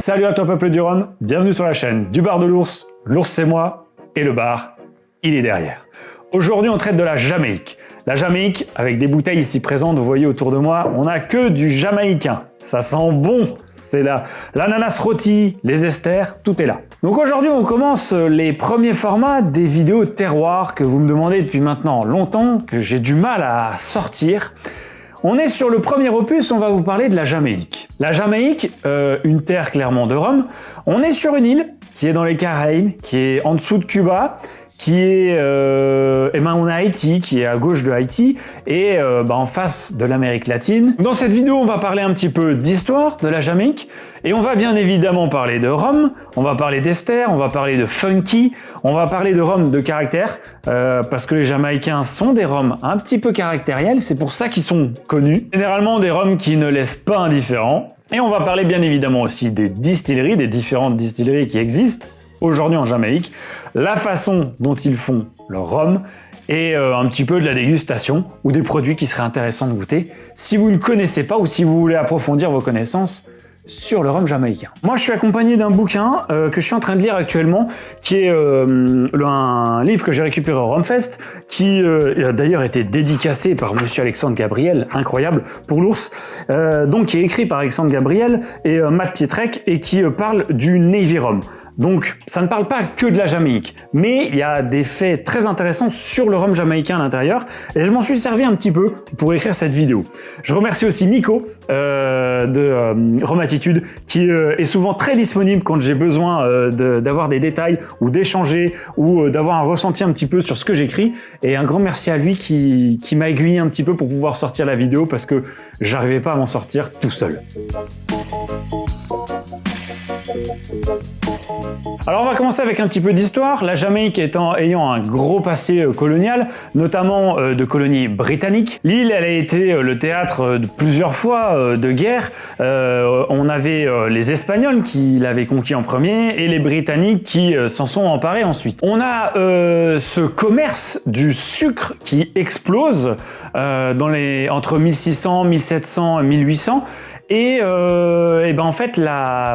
Salut à toi peuple du rhum, bienvenue sur la chaîne du bar de l'ours. L'ours c'est moi et le bar, il est derrière. Aujourd'hui on traite de la Jamaïque. La Jamaïque, avec des bouteilles ici présentes, vous voyez autour de moi, on n'a que du jamaïcain. Ça sent bon, c'est là. L'ananas rôti, les esters, tout est là. Donc aujourd'hui on commence les premiers formats des vidéos terroirs que vous me demandez depuis maintenant longtemps, que j'ai du mal à sortir. On est sur le premier opus, on va vous parler de la Jamaïque. La Jamaïque, une terre clairement de rhum. On est sur une île qui est dans les Caraïbes, qui est en dessous de Cuba, qui est on a Haïti, qui est à gauche de Haïti, et en face de l'Amérique latine. Dans cette vidéo, on va parler un petit peu d'histoire de la Jamaïque, et on va bien évidemment parler de rhum, on va parler d'ester, on va parler de funky, on va parler de rhum de caractère, parce que les Jamaïcains sont des rhums un petit peu caractériels, c'est pour ça qu'ils sont connus. Généralement des rhums qui ne laissent pas indifférents. Et on va parler bien évidemment aussi des distilleries, des différentes distilleries qui existent aujourd'hui en Jamaïque, la façon dont ils font leur rhum et un petit peu de la dégustation ou des produits qui seraient intéressants de goûter si vous ne connaissez pas ou si vous voulez approfondir vos connaissances sur le rhum jamaïcain. Moi, je suis accompagné d'un bouquin que je suis en train de lire actuellement, qui est un livre que j'ai récupéré au Rumfest, qui a d'ailleurs été dédicacé par Monsieur Alexandre Gabriel, incroyable, pour l'ours, donc qui est écrit par Alexandre Gabriel et Matt Pietrek, et qui parle du Navy Rum. Donc, ça ne parle pas que de la Jamaïque, mais il y a des faits très intéressants sur le rhum jamaïcain à l'intérieur, et je m'en suis servi un petit peu pour écrire cette vidéo. Je remercie aussi Nico de Rhum Attitude, qui est souvent très disponible quand j'ai besoin d'avoir des détails, ou d'échanger, ou d'avoir un ressenti un petit peu sur ce que j'écris, et un grand merci à lui qui m'a aiguillé un petit peu pour pouvoir sortir la vidéo, parce que j'arrivais pas à m'en sortir tout seul. Alors on va commencer avec un petit peu d'histoire. La Jamaïque ayant un gros passé colonial, notamment de colonies britanniques. L'île, elle a été le théâtre de plusieurs fois de guerres. On avait les Espagnols qui l'avaient conquis en premier et les Britanniques qui s'en sont emparés ensuite. On a ce commerce du sucre qui explose entre 1600, 1700 et 1800. Et en fait,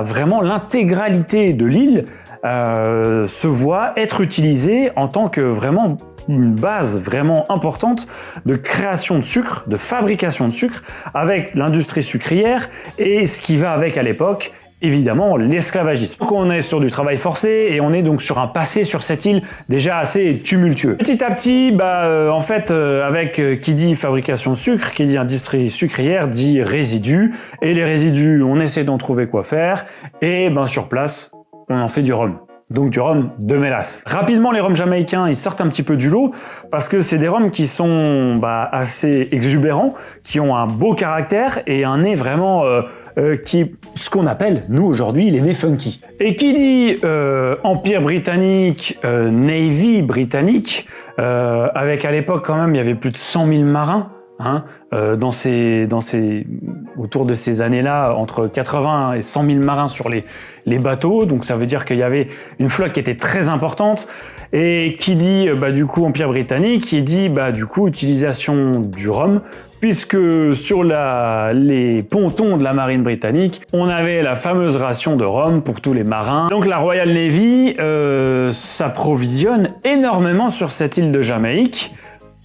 vraiment l'intégralité de l'île se voit être utilisée en tant que vraiment une base vraiment importante de création de sucre, de fabrication de sucre, avec l'industrie sucrière et ce qui va avec à l'époque, évidemment, l'esclavagisme. Donc on est sur du travail forcé et on est donc sur un passé sur cette île déjà assez tumultueux. Petit à petit, avec qui dit fabrication de sucre, qui dit industrie sucrière, dit résidus. Et les résidus, on essaie d'en trouver quoi faire. Et sur place, on en fait du rhum. Donc du rhum de mélasse. Rapidement, les rhums jamaïcains, ils sortent un petit peu du lot parce que c'est des rhums qui sont assez exubérants, qui ont un beau caractère et un nez vraiment ce qu'on appelle, nous aujourd'hui, les nez funky. Et qui dit Empire britannique, Navy britannique, avec à l'époque quand même, il y avait plus de 100 000 marins, autour de ces années-là, entre 80 et 100 000 marins sur les bateaux, donc ça veut dire qu'il y avait une flotte qui était très importante, et qui dit du coup Empire britannique, qui dit du coup utilisation du rhum, puisque sur les pontons de la marine britannique, on avait la fameuse ration de rhum pour tous les marins. Donc la Royal Navy s'approvisionne énormément sur cette île de Jamaïque,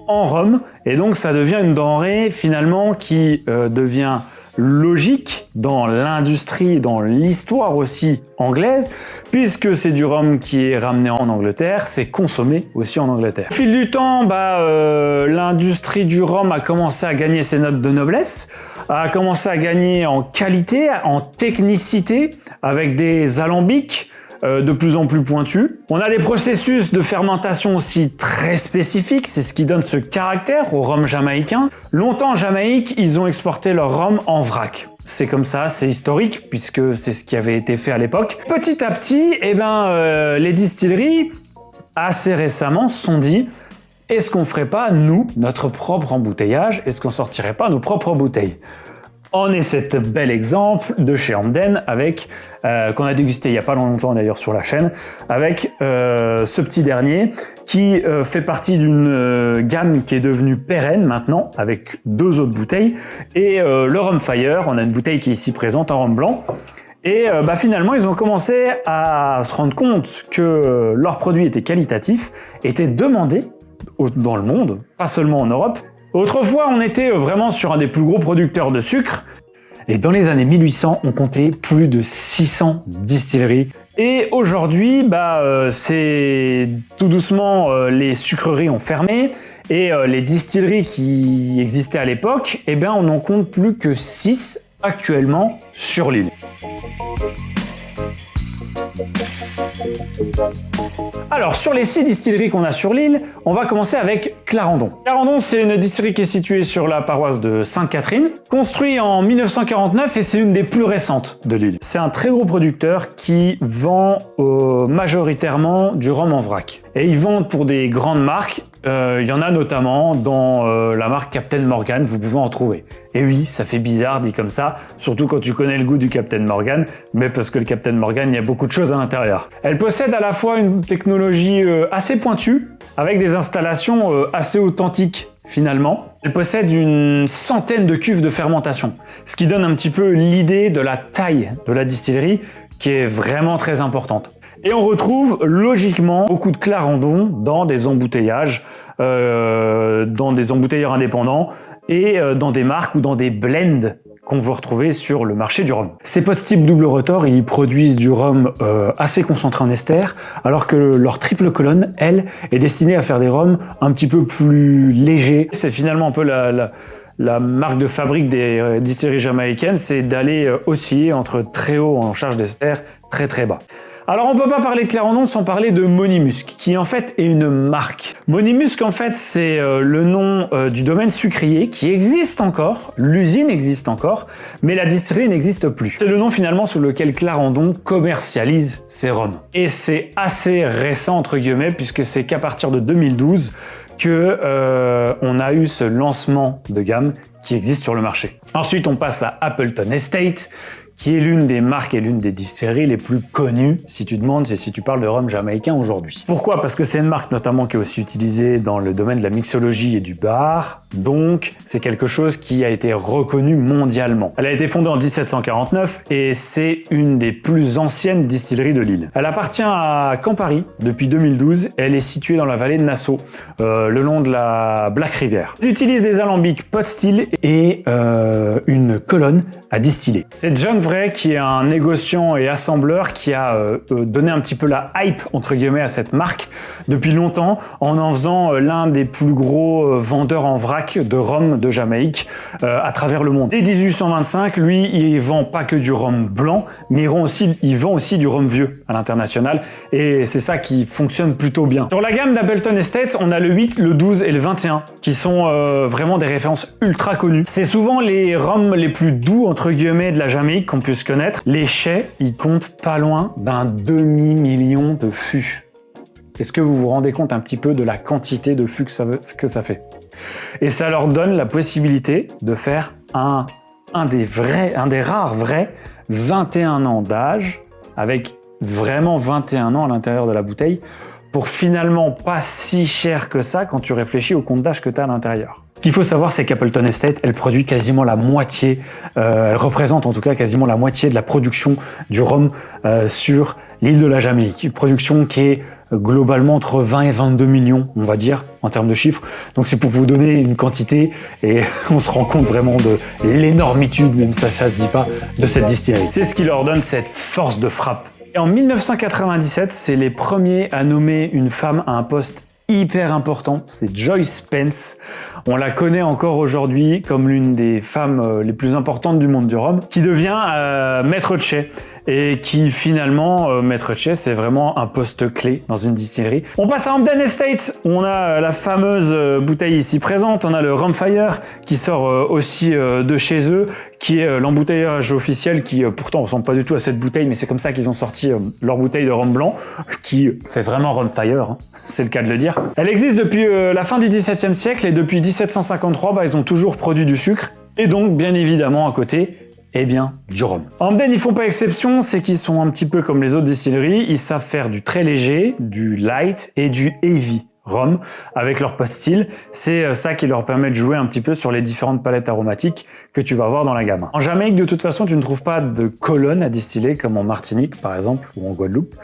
en rhum, et donc ça devient une denrée finalement qui devient logique dans l'industrie, dans l'histoire aussi anglaise, puisque c'est du rhum qui est ramené en Angleterre, c'est consommé aussi en Angleterre. Au fil du temps, l'industrie du rhum a commencé à gagner ses notes de noblesse, a commencé à gagner en qualité, en technicité, avec des alambics de plus en plus pointus. On a des processus de fermentation aussi très spécifiques, c'est ce qui donne ce caractère au rhum jamaïcain. Longtemps en Jamaïque, ils ont exporté leur rhum en vrac. C'est comme ça, c'est historique, puisque c'est ce qui avait été fait à l'époque. Petit à petit, les distilleries, assez récemment, se sont dit « Est-ce qu'on ferait pas, nous, notre propre embouteillage? Est-ce qu'on sortirait pas nos propres bouteilles ?» On est cet bel exemple de chez Hamden avec qu'on a dégusté il n'y a pas longtemps d'ailleurs sur la chaîne, avec ce petit dernier qui fait partie d'une gamme qui est devenue pérenne maintenant avec deux autres bouteilles et le Rhum Fire. On a une bouteille qui est ici présente en rhum blanc Et finalement, ils ont commencé à se rendre compte que leurs produits étaient qualitatifs, étaient demandés dans le monde, pas seulement en Europe. Autrefois, on était vraiment sur un des plus gros producteurs de sucre. Et dans les années 1800, on comptait plus de 600 distilleries. Et aujourd'hui, c'est tout doucement, les sucreries ont fermé. Et les distilleries qui existaient à l'époque, on n'en compte plus que 6 actuellement sur l'île. Alors, sur les 6 distilleries qu'on a sur l'île, on va commencer avec Clarendon. Clarendon, c'est une distillerie qui est située sur la paroisse de Sainte-Catherine, construite en 1949 et c'est une des plus récentes de l'île. C'est un très gros producteur qui vend majoritairement du rhum en vrac. Et ils vendent pour des grandes marques. Il y en a notamment dans la marque Captain Morgan, vous pouvez en trouver. Et oui, ça fait bizarre dit comme ça, surtout quand tu connais le goût du Captain Morgan, mais parce que le Captain Morgan, il y a beaucoup de choses à l'intérieur. Elle possède à la fois une technologie assez pointue, avec des installations assez authentiques finalement. Elle possède une centaine de cuves de fermentation, ce qui donne un petit peu l'idée de la taille de la distillerie, qui est vraiment très importante. Et on retrouve logiquement beaucoup de Clarendon dans des embouteillages, dans des embouteilleurs indépendants et dans des marques ou dans des blends qu'on veut retrouver sur le marché du rhum. Ces pots type double rotor, ils produisent du rhum assez concentré en ester, alors que leur triple colonne, elle, est destinée à faire des rhums un petit peu plus légers. C'est finalement un peu la marque de fabrique des distilleries jamaïcaines, c'est d'aller osciller entre très haut en charge d'ester, très très bas. Alors on peut pas parler de Clarendon sans parler de Monimusc, qui en fait est une marque. Monimusc en fait c'est le nom du domaine sucrier qui existe encore, l'usine existe encore, mais la distillerie n'existe plus. C'est le nom finalement sous lequel Clarendon commercialise ses rhums. Et c'est assez récent entre guillemets puisque c'est qu'à partir de 2012 que on a eu ce lancement de gamme qui existe sur le marché. Ensuite on passe à Appleton Estate, qui est l'une des marques et l'une des distilleries les plus connues, si tu demandes, c'est si tu parles de rhum jamaïcain aujourd'hui. Pourquoi? Parce que c'est une marque notamment qui est aussi utilisée dans le domaine de la mixologie et du bar, donc c'est quelque chose qui a été reconnu mondialement. Elle a été fondée en 1749 et c'est une des plus anciennes distilleries de l'île. Elle appartient à Campari depuis 2012 et elle est située dans la vallée de Nassau, le long de la Black River. Ils utilisent des alambics pot still et une colonne à distiller. C'est John Vray qui est un négociant et assembleur qui a donné un petit peu la hype entre guillemets à cette marque depuis longtemps en faisant l'un des plus gros vendeurs en vrac de rhum de Jamaïque à travers le monde. Dès 1825, lui, il vend pas que du rhum blanc, mais il vend aussi du rhum vieux à l'international et c'est ça qui fonctionne plutôt bien. Sur la gamme d'Appleton Estate, on a le 8, le 12 et le 21 qui sont vraiment des références ultra connues. C'est souvent les rhums les plus doux entre guillemets de la Jamaïque qu'on puisse connaître. Les chais, ils comptent pas loin d'un demi-million de fûts. Est-ce que vous vous rendez compte un petit peu de la quantité de fûts que ça fait? Et ça leur donne la possibilité de faire un des rares vrais 21 ans d'âge, avec vraiment 21 ans à l'intérieur de la bouteille, pour finalement pas si cher que ça quand tu réfléchis au compte d'âge que tu as à l'intérieur. Ce qu'il faut savoir, c'est qu'Appleton Estate, elle produit quasiment la moitié, elle représente en tout cas quasiment la moitié de la production du rhum sur l'île de la Jamaïque. Une production qui est globalement entre 20 et 22 millions, on va dire, en termes de chiffres. Donc c'est pour vous donner une quantité et on se rend compte vraiment de l'énormitude, même ça se dit pas, de cette distillerie. C'est ce qui leur donne cette force de frappe. Et en 1997, c'est les premiers à nommer une femme à un poste hyper important, c'est Joyce Spence. On la connaît encore aujourd'hui comme l'une des femmes les plus importantes du monde du rhum, qui devient maître de chai. Et qui finalement, maître de chai, c'est vraiment un poste clé dans une distillerie. On passe à Hampden Estate, où on a la fameuse bouteille ici présente, on a le Rumfire qui sort aussi de chez eux, qui est l'embouteillage officiel qui pourtant ressemble pas du tout à cette bouteille, mais c'est comme ça qu'ils ont sorti leur bouteille de rhum blanc, qui fait vraiment Rumfire, hein, c'est le cas de le dire. Elle existe depuis la fin du XVIIe siècle et depuis 1753, ils ont toujours produit du sucre, et donc bien évidemment à côté, eh bien, du rhum. Hampden, ils font pas exception, c'est qu'ils sont un petit peu comme les autres distilleries, ils savent faire du très léger, du light et du heavy rhum avec leur post-style. C'est ça qui leur permet de jouer un petit peu sur les différentes palettes aromatiques que tu vas avoir dans la gamme. En Jamaïque, de toute façon, tu ne trouves pas de colonne à distiller comme en Martinique, par exemple, ou en Guadeloupe.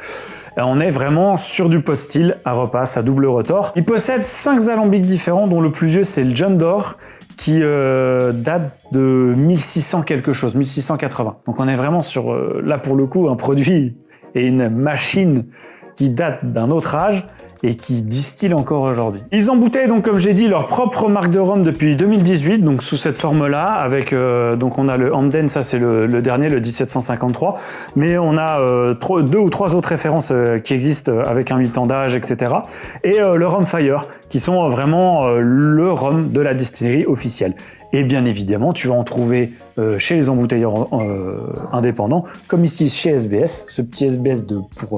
On est vraiment sur du pot-still à repasse, à double retors. Il possède 5 alambics différents, dont le plus vieux, c'est le John d'Or, qui date de 1600 quelque chose, 1680. Donc on est vraiment sur, là pour le coup, un produit et une machine qui date d'un autre âge et qui distille encore aujourd'hui. Ils embouteillent donc, comme j'ai dit, leur propre marque de rhum depuis 2018, donc sous cette forme-là, avec donc on a le Hamden, ça c'est le dernier, le 1753, mais on a 2 ou 3 autres références qui existent avec un 8 ans d'âge, etc. Et le Rhum Fire, qui sont vraiment le rhum de la distillerie officielle. Et bien évidemment, tu vas en trouver chez les embouteilleurs indépendants, comme ici chez SBS, ce petit SBS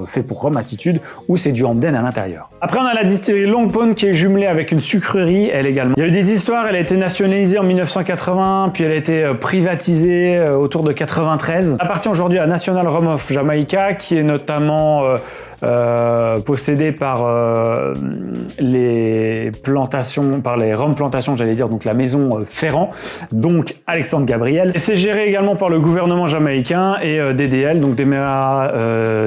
fait pour Rhum Attitude, où c'est du Hamden à l'intérieur. Après, on a la distillerie Long Pond qui est jumelée avec une sucrerie, elle également. Il y a eu des histoires, elle a été nationalisée en 1980, puis elle a été privatisée autour de 93. Elle appartient aujourd'hui à National Rum of Jamaica, qui est notamment possédé par les plantations, par les Rhum Plantations, j'allais dire, donc la maison Ferrand, donc Alexandre Gabriel. Et c'est géré également par le gouvernement jamaïcain et DDL, donc Demerara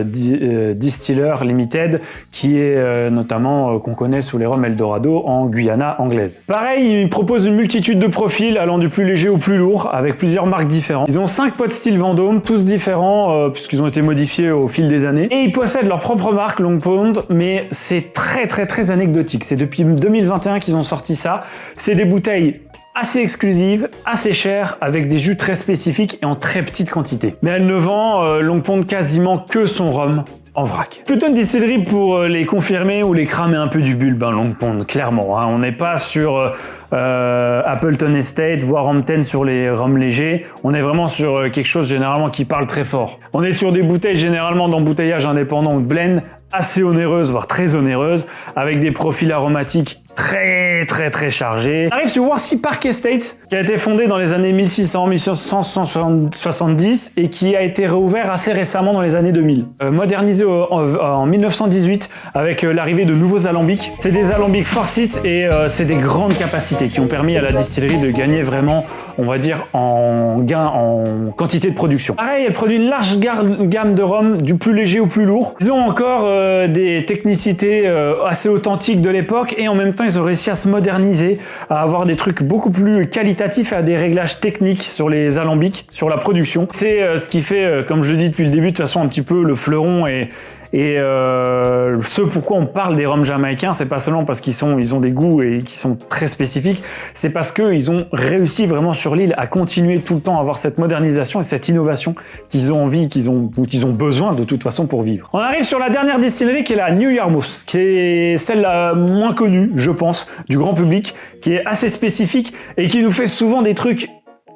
Distiller Limited, qui est notamment qu'on connaît sous les Rhum Eldorado en Guyana anglaise. Pareil, ils proposent une multitude de profils allant du plus léger au plus lourd, avec plusieurs marques différentes. Ils ont 5 pots de style Vendôme, tous différents puisqu'ils ont été modifiés au fil des années, et ils possèdent leur propre marque Long Pond, mais c'est très anecdotique. C'est depuis 2021 qu'ils ont sorti ça. C'est des bouteilles assez exclusives, assez chères, avec des jus très spécifiques et en très petite quantité. Mais elle ne vend Long Pond quasiment que son rhum en vrac. Plutôt une distillerie pour les confirmer ou les cramer un peu du bulbe, Long Pond, clairement. On n'est pas sur Appleton Estate, voire Hampton sur les rhums légers. On est vraiment sur quelque chose généralement qui parle très fort. On est sur des bouteilles généralement d'embouteillage indépendant ou de blend, assez onéreuses, voire très onéreuses, avec des profils aromatiques très chargés. On arrive sur Worthy Park Estate, qui a été fondé dans les années 1600-1770 et qui a été réouvert assez récemment dans les années 2000. Modernisé en 1918 avec l'arrivée de nouveaux alambics. C'est des alambics Forsyth et c'est des grandes capacités qui ont permis à la distillerie de gagner vraiment, on va dire, en gain en quantité de production. Pareil, elle produit une large gamme de rhum, du plus léger au plus lourd. Ils ont encore des technicités assez authentiques de l'époque et en même temps ils ont réussi à se moderniser, à avoir des trucs beaucoup plus qualitatifs et à des réglages techniques sur les alambics, sur la production. C'est ce qui fait, comme je le dis depuis le début, de toute façon un petit peu le fleuron et ce pourquoi on parle des rhums jamaïcains, c'est pas seulement parce ils ont des goûts et qui sont très spécifiques, c'est parce qu'ils ont réussi vraiment sur l'île à continuer tout le temps à avoir cette modernisation et cette innovation qu'ils ont envie, qu'ils ont besoin de toute façon pour vivre. On arrive sur la dernière distillerie qui est la New Yarmouth, qui est celle la moins connue, je pense, du grand public, qui est assez spécifique et qui nous fait souvent des trucs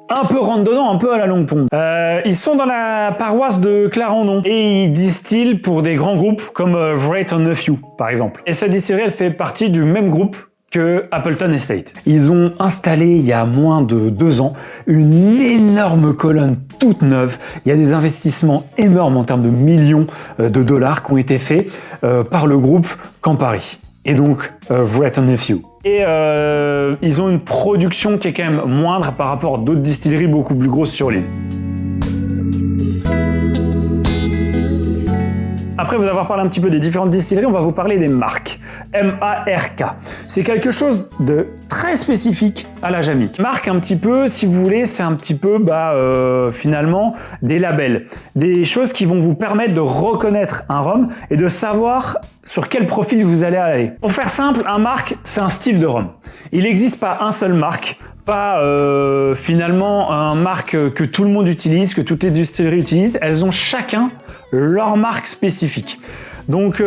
un peu rentre-dedans, un peu à la Long Pond. Ils sont dans la paroisse de Clarendon et ils distillent pour des grands groupes comme Wright & Nephew, par exemple. Et cette distillerie, elle fait partie du même groupe que Appleton Estate. Ils ont installé il y a moins de 2 ans une énorme colonne toute neuve. Il y a des investissements énormes en termes de millions de dollars qui ont été faits par le groupe Campari. Et donc Wright & Nephew. Et ils ont une production qui est quand même moindre par rapport à d'autres distilleries beaucoup plus grosses sur l'île. Après vous avoir parlé un petit peu des différentes distilleries, on va vous parler des marques. M-A-R-K. C'est quelque chose de très spécifique à la Jamaïque. Marque un petit peu, si vous voulez, c'est un petit peu finalement des labels. Des choses qui vont vous permettre de reconnaître un rhum et de savoir sur quel profil vous allez aller. Pour faire simple, un marque, c'est un style de rhum. Il n'existe pas un seul marque, pas finalement un marque que tout le monde utilise, que toutes les distilleries utilisent. Elles ont chacun leur marque spécifique. Donc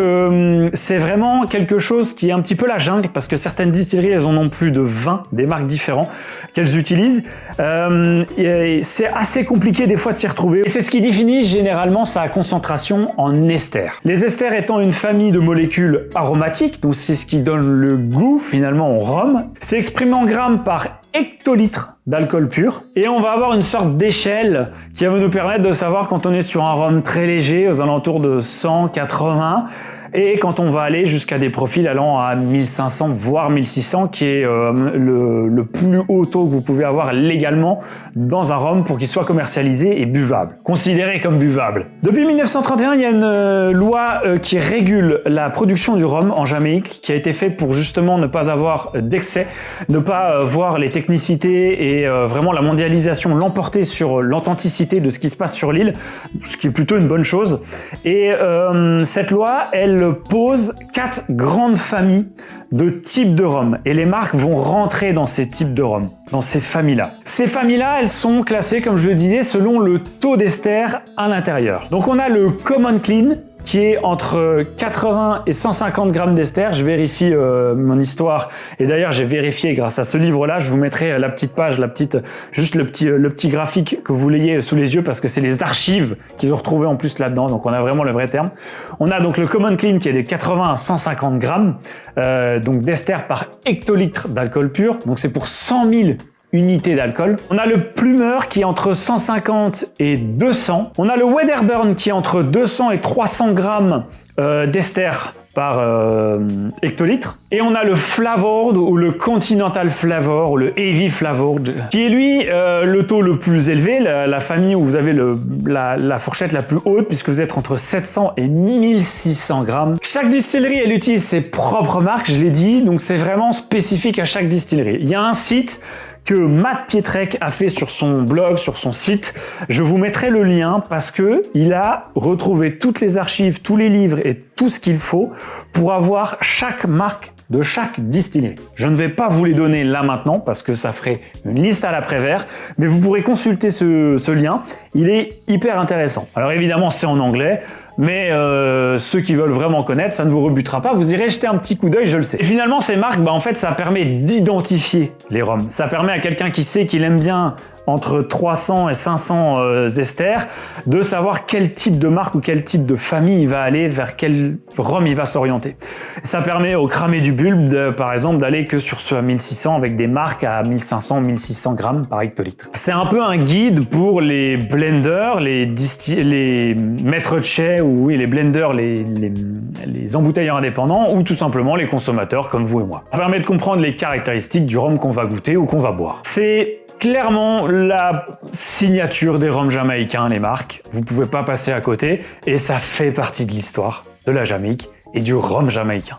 c'est vraiment quelque chose qui est un petit peu la jungle parce que certaines distilleries elles en ont plus de 20 des marques différentes qu'elles utilisent. C'est assez compliqué des fois de s'y retrouver. Et c'est ce qui définit généralement sa concentration en esters. Les esters étant une famille de molécules aromatiques, donc c'est ce qui donne le goût finalement au rhum. C'est exprimé en grammes par hectolitres d'alcool pur et on va avoir une sorte d'échelle qui va nous permettre de savoir quand on est sur un rhum très léger aux alentours de 100, 80 Et quand on va aller jusqu'à des profils allant à 1500 voire 1600, qui est le plus haut taux que vous pouvez avoir légalement dans un rhum pour qu'il soit commercialisé et buvable, considéré comme buvable. Depuis 1931, il y a une loi qui régule la production du rhum en Jamaïque, qui a été faite pour justement ne pas avoir d'excès, ne pas voir les technicités et vraiment la mondialisation l'emporter sur l'authenticité de ce qui se passe sur l'île, ce qui est plutôt une bonne chose. Et cette loi, elle pose 4 grandes familles de types de rhum. Et les marques vont rentrer dans ces types de rhum, dans ces familles-là. Ces familles-là, elles sont classées, comme je le disais, selon le taux d'ester à l'intérieur. Donc on a le Common Clean, qui est entre 80 et 150 grammes d'ester. Je vérifie mon histoire. Et d'ailleurs, j'ai vérifié grâce à ce livre-là. Je vous mettrai la petite page, juste le petit graphique que vous l'ayez sous les yeux parce que c'est les archives qu'ils ont retrouvées en plus là-dedans. Donc, on a vraiment le vrai terme. On a donc le Common Clean qui est de 80 à 150 grammes donc d'ester par hectolitre d'alcool pur. Donc, c'est pour 100 000 unités d'alcool. On a le Plumeur qui est entre 150 et 200. On a le Wedderburn qui est entre 200 et 300 grammes d'ester par hectolitre. Et on a le Flavored ou le Continental Flavor ou le Heavy Flavored qui est lui le taux le plus élevé, la famille où vous avez la fourchette la plus haute puisque vous êtes entre 700 et 1600 grammes. Chaque distillerie elle utilise ses propres marques, je l'ai dit, donc c'est vraiment spécifique à chaque distillerie. Il y a un site que Matt Pietrek a fait sur son blog, sur son site. Je vous mettrai le lien parce que il a retrouvé toutes les archives, tous les livres et tout ce qu'il faut pour avoir chaque marque de chaque distillerie. Je ne vais pas vous les donner là maintenant parce que ça ferait une liste à l'après-vert, mais vous pourrez consulter ce lien. Il est hyper intéressant. Alors évidemment, c'est en anglais, mais ceux qui veulent vraiment connaître, ça ne vous rebutera pas. Vous irez jeter un petit coup d'œil, je le sais. Et finalement, ces marques, en fait, ça permet d'identifier les rhums. Ça permet à quelqu'un qui sait qu'il aime bien entre 300 et 500 esters, de savoir quel type de marque ou quel type de famille il va aller, vers quel rhum il va s'orienter. Ça permet au cramé du bulbe, par exemple, d'aller que sur ceux à 1600 avec des marques à 1500, 1600 grammes par hectolitre. C'est un peu un guide pour les blenders, les maîtres de chai ou oui, les blenders, les embouteilleurs indépendants ou tout simplement les consommateurs comme vous et moi. Ça permet de comprendre les caractéristiques du rhum qu'on va goûter ou qu'on va boire. C'est clairement la signature des rhums jamaïcains, les marques. Vous pouvez pas passer à côté et ça fait partie de l'histoire de la Jamaïque et du rhum jamaïcain.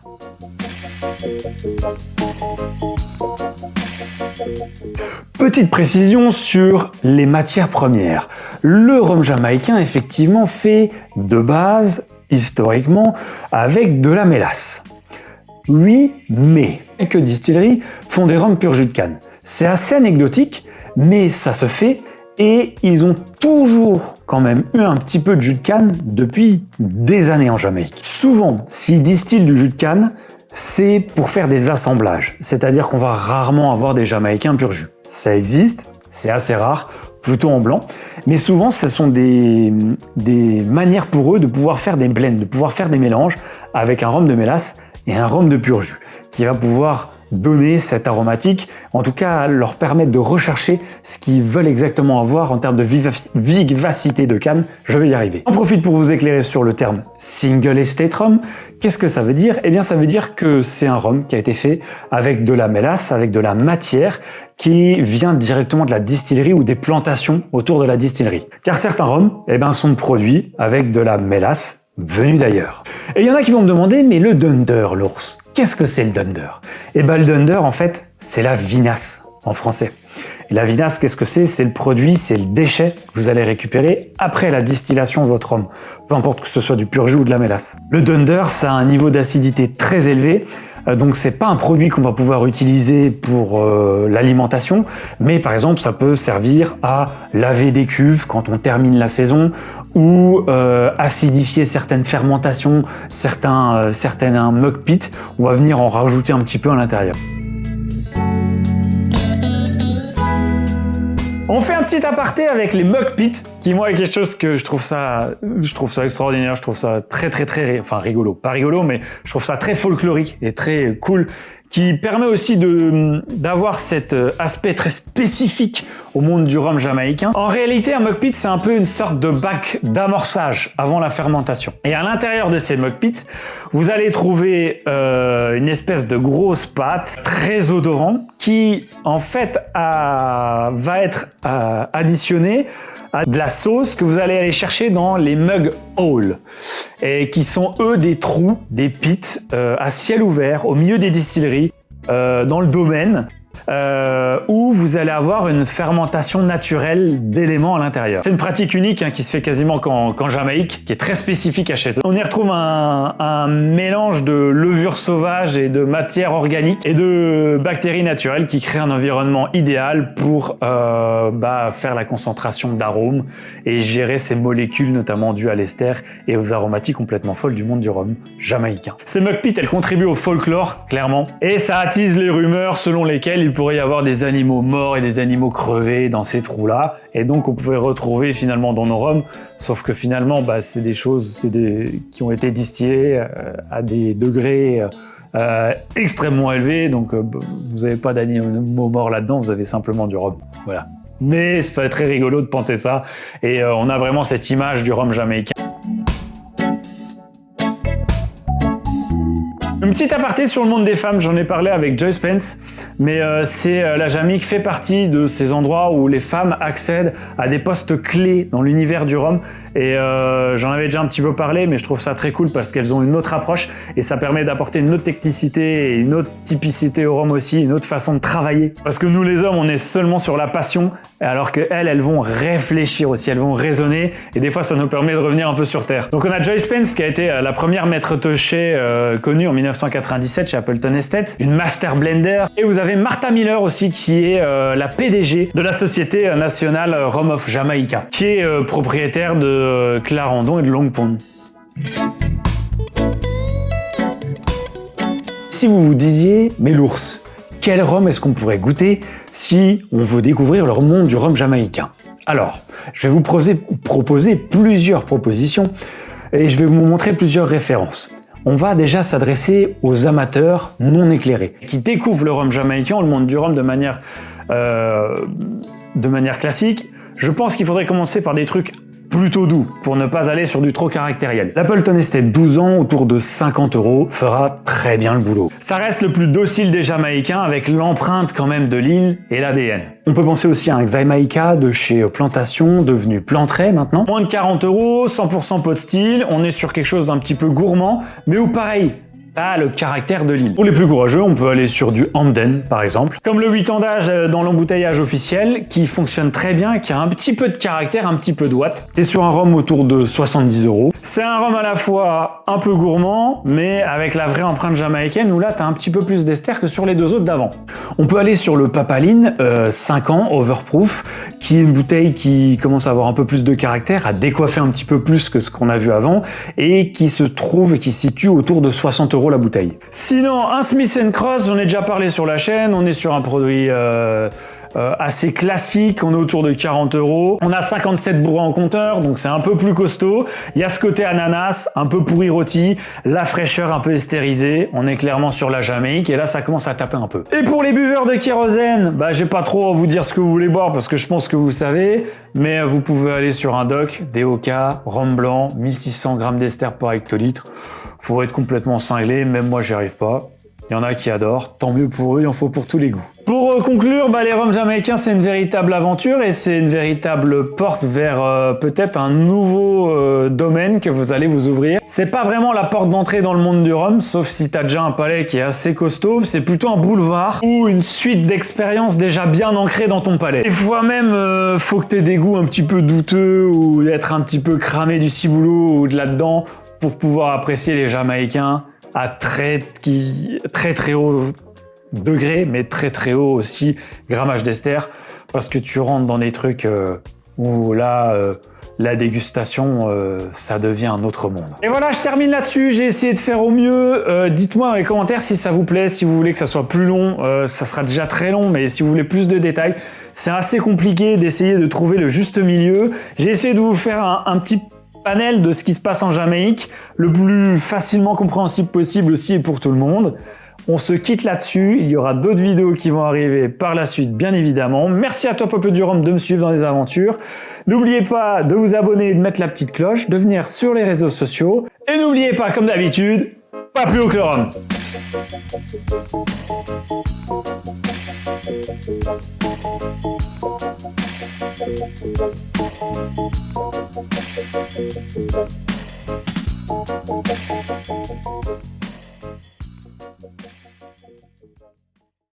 Petite précision sur les matières premières. Le rhum jamaïcain, effectivement, fait de base, historiquement, avec de la mélasse. Oui, mais quelques distilleries font des rhums pur jus de canne. C'est assez anecdotique, mais ça se fait et ils ont toujours quand même eu un petit peu de jus de canne depuis des années en Jamaïque. Souvent, s'ils distillent du jus de canne, c'est pour faire des assemblages, c'est-à-dire qu'on va rarement avoir des Jamaïcains pur jus. Ça existe, c'est assez rare, plutôt en blanc, mais souvent ce sont des manières pour eux de pouvoir faire des blends, de pouvoir faire des mélanges avec un rhum de mélasse et un rhum de pur jus, qui va pouvoir donner cette aromatique, en tout cas leur permettre de rechercher ce qu'ils veulent exactement avoir en termes de vivacité de canne. Je vais y arriver. J'en profite pour vous éclairer sur le terme Single Estate Rum. Qu'est-ce que ça veut dire? Eh bien, ça veut dire que c'est un rhum qui a été fait avec de la mélasse, avec de la matière qui vient directement de la distillerie ou des plantations autour de la distillerie. Car certains rhums, sont produits avec de la mélasse venue d'ailleurs. Et il y en a qui vont me demander, mais le Dunder, l'ours, qu'est-ce que c'est le Dunder? Le Dunder, en fait, c'est la vinasse en français. Et la vinasse, qu'est-ce que c'est? C'est le produit, c'est le déchet que vous allez récupérer après la distillation de votre rhum, peu importe que ce soit du pur jus ou de la mélasse. Le Dunder, ça a un niveau d'acidité très élevé, donc c'est pas un produit qu'on va pouvoir utiliser pour l'alimentation, mais par exemple ça peut servir à laver des cuves quand on termine la saison ou acidifier certaines fermentations, certains mug pits, on va venir en rajouter un petit peu à l'intérieur. On fait un petit aparté avec les mug pits, qui moi est quelque chose que je trouve ça extraordinaire, je trouve ça très rigolo, pas rigolo, mais je trouve ça très folklorique et très cool qui permet aussi d'avoir cet aspect très spécifique au monde du rhum jamaïcain. En réalité, un mug pit, c'est un peu une sorte de bac d'amorçage avant la fermentation. Et à l'intérieur de ces mug pits, vous allez trouver une espèce de grosse pâte très odorant qui, en fait, va être additionnée à de la sauce que vous allez aller chercher dans les mug holes et qui sont eux des trous, des pits à ciel ouvert au milieu des distilleries dans le domaine où vous allez avoir une fermentation naturelle d'éléments à l'intérieur. C'est une pratique unique qui se fait quasiment qu'en Jamaïque, qui est très spécifique à chez eux. On y retrouve un mélange de levures sauvages et de matières organiques et de bactéries naturelles qui créent un environnement idéal pour faire la concentration d'arômes et gérer ces molécules notamment dues à l'ester et aux aromatiques complètement folles du monde du rhum jamaïcain. Ces mug pits, elles contribuent au folklore, clairement, et ça attise les rumeurs selon lesquelles il pourrait y avoir des animaux morts et des animaux crevés dans ces trous-là, et donc on pouvait retrouver finalement dans nos rhums, sauf que finalement c'est des choses qui ont été distillées à des degrés extrêmement élevés, donc vous n'avez pas d'animaux morts là-dedans, vous avez simplement du rhum. Voilà. Mais c'est très rigolo de penser ça, et on a vraiment cette image du rhum jamaïcain. Une petite aparté sur le monde des femmes, j'en ai parlé avec Joyce Pence, mais la Jamaïque fait partie de ces endroits où les femmes accèdent à des postes clés dans l'univers du rhum, et j'en avais déjà un petit peu parlé, mais je trouve ça très cool parce qu'elles ont une autre approche et ça permet d'apporter une autre technicité et une autre typicité au rhum aussi, une autre façon de travailler. Parce que nous les hommes, on est seulement sur la passion, alors que elles vont réfléchir aussi, elles vont raisonner, et des fois ça nous permet de revenir un peu sur terre. Donc on a Joyce Pence qui a été la première maître Techer connue en 1997 chez Appleton Estate, une master blender, et vous avez Martha Miller aussi qui est la PDG de la Société nationale Rum of Jamaica, qui est propriétaire de Clarendon et de Long Pond. Si vous vous disiez, mais l'ours, quel rhum est-ce qu'on pourrait goûter si on veut découvrir le monde du rhum jamaïcain? Alors, je vais vous proposer plusieurs propositions et je vais vous montrer plusieurs références. On va déjà s'adresser aux amateurs non éclairés qui découvrent le rhum jamaïcain, le monde du rhum de manière classique. Je pense qu'il faudrait commencer par des trucs plutôt doux pour ne pas aller sur du trop caractériel. L'Appleton Estate 12 ans autour de 50 € fera très bien le boulot. Ça reste le plus docile des Jamaïcains avec l'empreinte quand même de l'île et l'ADN. On peut penser aussi à un Xamaïca de chez Plantation, devenu Plantray maintenant. Moins de 40 €, 100% pot still, on est sur quelque chose d'un petit peu gourmand, mais où pareil, t'as le caractère de l'île. Pour les plus courageux, on peut aller sur du Hamden par exemple. Comme le 8 ans d'âge dans l'embouteillage officiel, qui fonctionne très bien, qui a un petit peu de caractère, un petit peu de ouate. T'es sur un rhum autour de 70 €. C'est un rhum à la fois un peu gourmand, mais avec la vraie empreinte jamaïcaine, où là t'as un petit peu plus d'ester que sur les deux autres d'avant. On peut aller sur le Papaline, 5 ans, overproof, qui est une bouteille qui commence à avoir un peu plus de caractère, à décoiffer un petit peu plus que ce qu'on a vu avant, et qui se situe autour de 60 € la bouteille. Sinon, un Smith & Cross, j'en ai déjà parlé sur la chaîne, on est sur un produit assez classique, on est autour de 40 €. On a 57 bourrées en compteur, donc c'est un peu plus costaud. Il y a ce côté ananas, un peu pourri rôti, la fraîcheur un peu estérisée. On est clairement sur la Jamaïque et là ça commence à taper un peu. Et pour les buveurs de kérosène, j'ai pas trop à vous dire ce que vous voulez boire parce que je pense que vous savez, mais vous pouvez aller sur un DOC, DOK, rhum blanc, 1600 g d'ester par hectolitre. Faut être complètement cinglé, même moi j'y arrive pas. Il y en a qui adorent, tant mieux pour eux, il en faut pour tous les goûts. Pour conclure, les rhums jamaïcains, c'est une véritable aventure et c'est une véritable porte vers peut-être un nouveau domaine que vous allez vous ouvrir. C'est pas vraiment la porte d'entrée dans le monde du rhum, sauf si t'as déjà un palais qui est assez costaud, c'est plutôt un boulevard ou une suite d'expériences déjà bien ancrées dans ton palais. Des fois même, faut que t'aies des goûts un petit peu douteux ou être un petit peu cramé du ciboulot ou de là-dedans pour pouvoir apprécier les Jamaïcains à très haut degré, mais très haut aussi grammage d'ester, parce que tu rentres dans des trucs où là, la dégustation, ça devient un autre monde. Et voilà, je termine là-dessus, j'ai essayé de faire au mieux. Dites-moi dans les commentaires si ça vous plaît, si vous voulez que ça soit plus long, ça sera déjà très long, mais si vous voulez plus de détails, c'est assez compliqué d'essayer de trouver le juste milieu. J'ai essayé de vous faire un petit panel de ce qui se passe en Jamaïque, le plus facilement compréhensible possible aussi et pour tout le monde. On se quitte là-dessus. Il y aura d'autres vidéos qui vont arriver par la suite, bien évidemment. Merci à toi, Popeux du Rhum, de me suivre dans les aventures. N'oubliez pas de vous abonner, de mettre la petite cloche, de venir sur les réseaux sociaux. Et n'oubliez pas, comme d'habitude, pas plus haut que le rhum.